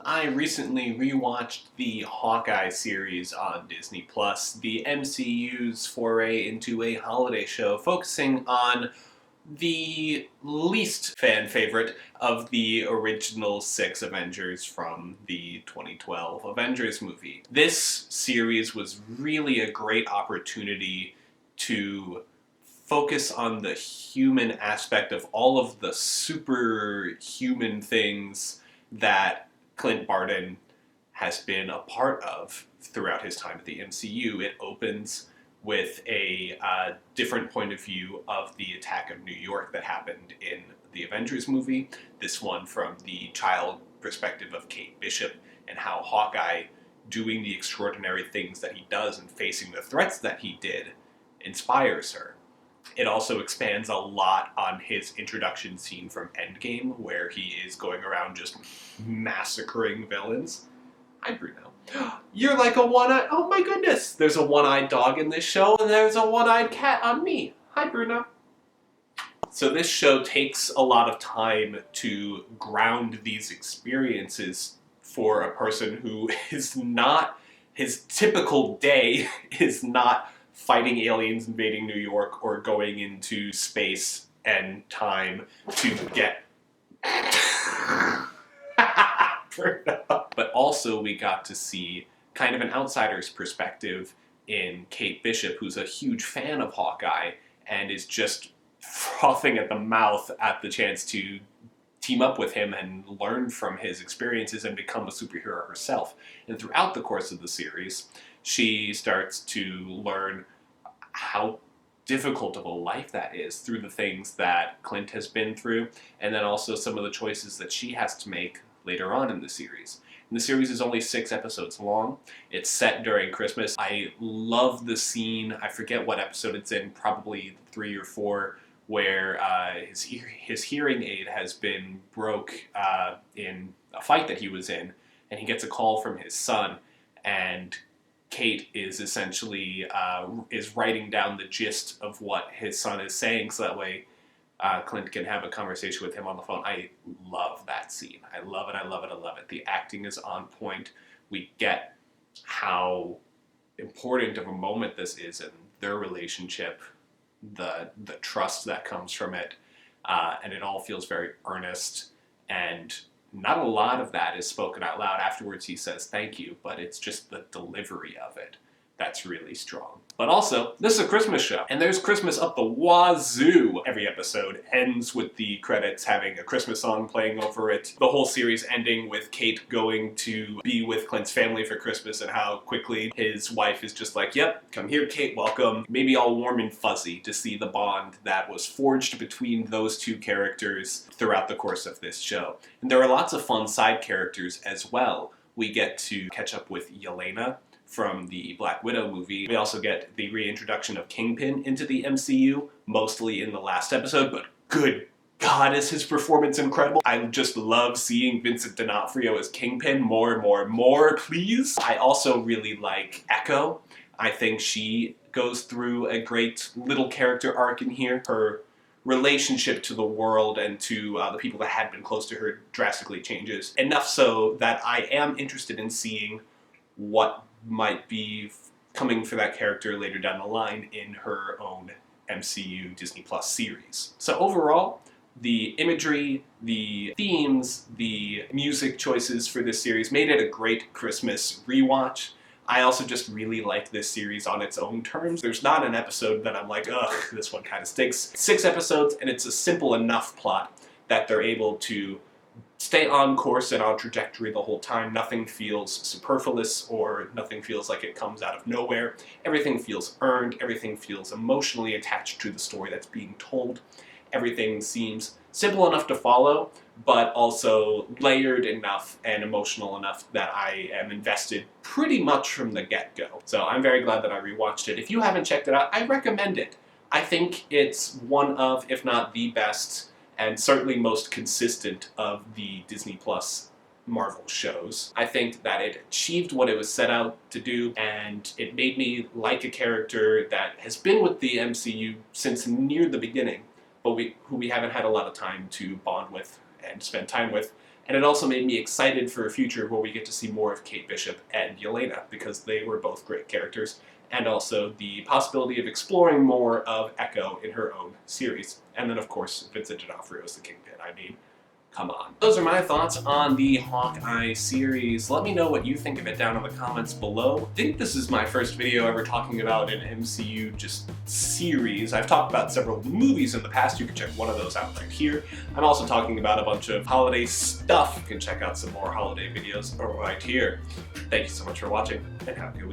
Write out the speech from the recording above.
I recently rewatched the Hawkeye series on Disney+, the MCU's foray into a holiday show focusing on the least fan favorite of the original 6 Avengers from the 2012 Avengers movie. This series was really a great opportunity to focus on the human aspect of all of the superhuman things that Clint Barton has been a part of throughout his time at the MCU. It opens with a different point of view of the attack of New York that happened in the Avengers movie. This one from the child perspective of Kate Bishop and how Hawkeye, doing the extraordinary things that he does and facing the threats that he did, inspires her. It also expands a lot on his introduction scene from Endgame, where he is going around just massacring villains. Hi, Bruno. You're like a one-eyed... Oh my goodness! There's a one-eyed dog in this show, and there's a one-eyed cat on me. Hi, Bruno. So this show takes a lot of time to ground these experiences for a person who is not... His typical day is not fighting aliens invading New York or going into space and time to get... But also we got to see kind of an outsider's perspective in Kate Bishop, who's a huge fan of Hawkeye and is just frothing at the mouth at the chance to team up with him and learn from his experiences and become a superhero herself. And throughout the course of the series, she starts to learn how difficult of a life that is through the things that Clint has been through, and then also some of the choices that she has to make later on in the series. And the series is only 6 episodes long. It's set during Christmas. I love the scene, I forget what episode it's in, probably 3 or 4, where his hearing aid has been broke in a fight that he was in, and he gets a call from his son, and Kate is essentially is writing down the gist of what his son is saying, so that way Clint can have a conversation with him on the phone. I love that scene. I love it, I love it, I love it. The acting is on point. We get how important of a moment this is in their relationship, the trust that comes from it, and it all feels very earnest, and not a lot of that is spoken out loud. Afterwards he says thank you, but it's just the delivery of it that's really strong. But also, this is a Christmas show, and there's Christmas up the wazoo. Every episode ends with the credits having a Christmas song playing over it. The whole series ending with Kate going to be with Clint's family for Christmas, and how quickly his wife is just like, yep, come here, Kate, welcome. Maybe all warm and fuzzy to see the bond that was forged between those two characters throughout the course of this show. And there are lots of fun side characters as well. We get to catch up with Yelena from the Black Widow movie. We also get the reintroduction of Kingpin into the MCU, mostly in the last episode, but good God, is his performance incredible. I just love seeing Vincent D'Onofrio as Kingpin. More, please. I also really like Echo. I think she goes through a great little character arc in here. Her relationship to the world and to the people that had been close to her drastically changes. Enough so that I am interested in seeing what might be coming for that character later down the line in her own MCU Disney Plus series. So overall, the imagery, the themes, the music choices for this series made it a great Christmas rewatch. I also just really like this series on its own terms. There's not an episode that I'm like, ugh, this one kind of stinks. 6 episodes, and it's a simple enough plot that they're able to stay on course and on trajectory the whole time. Nothing feels superfluous or nothing feels like it comes out of nowhere. Everything feels earned. Everything feels emotionally attached to the story that's being told. Everything seems simple enough to follow, but also layered enough and emotional enough that I am invested pretty much from the get-go. So I'm very glad that I rewatched it. If you haven't checked it out, I recommend it. I think it's one of, if not the best, and certainly most consistent of the Disney Plus Marvel shows. I think that it achieved what it was set out to do, and it made me like a character that has been with the MCU since near the beginning, but who we haven't had a lot of time to bond with and spend time with And it also made me excited for a future where we get to see more of Kate Bishop and Yelena, because they were both great characters, and also the possibility of exploring more of Echo in her own series. And then, of course, Vincent D'Onofrio as the Kingpin. I mean, come on. Those are my thoughts on the Hawkeye series. Let me know what you think of it down in the comments below. I think this is my first video ever talking about an MCU just series. I've talked about several movies in the past. You can check one of those out right here. I'm also talking about a bunch of holiday stuff. You can check out some more holiday videos right here. Thank you so much for watching, and have a good week.